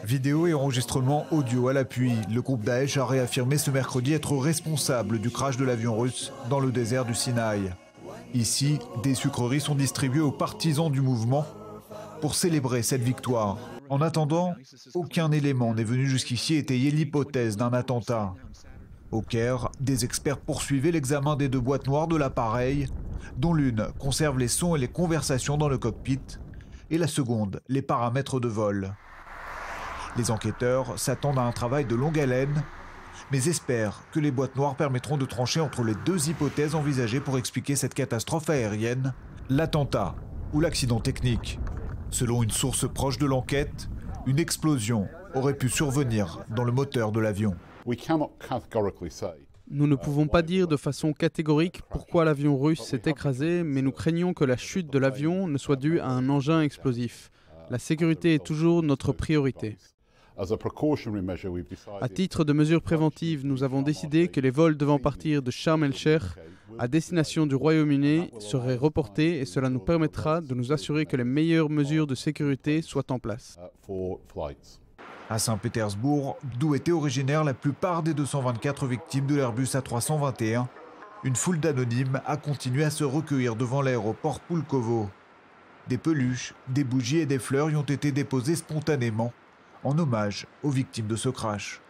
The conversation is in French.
Vidéo et enregistrement audio à l'appui, le groupe Daesh a réaffirmé ce mercredi être responsable du crash de l'avion russe dans le désert du Sinaï. Ici, des sucreries sont distribuées aux partisans du mouvement pour célébrer cette victoire. En attendant, aucun élément n'est venu jusqu'ici étayer l'hypothèse d'un attentat. Au Caire, des experts poursuivaient l'examen des 2 boîtes noires de l'appareil, dont l'une conserve les sons et les conversations dans le cockpit, et la seconde, les paramètres de vol. Les enquêteurs s'attendent à un travail de longue haleine, mais espèrent que les boîtes noires permettront de trancher entre les 2 hypothèses envisagées pour expliquer cette catastrophe aérienne, l'attentat ou l'accident technique. Selon une source proche de l'enquête, une explosion aurait pu survenir dans le moteur de l'avion. Nous ne pouvons pas dire de façon catégorique pourquoi l'avion russe s'est écrasé, mais nous craignons que la chute de l'avion ne soit due à un engin explosif. La sécurité est toujours notre priorité. À titre de mesure préventive, nous avons décidé que les vols devant partir de Sharm el-Sheikh à destination du Royaume-Uni seraient reportés et cela nous permettra de nous assurer que les meilleures mesures de sécurité soient en place. À Saint-Pétersbourg, d'où étaient originaires la plupart des 224 victimes de l'Airbus A321, une foule d'anonymes a continué à se recueillir devant l'aéroport Pulkovo. Des peluches, des bougies et des fleurs y ont été déposées spontanément, en hommage aux victimes de ce crash.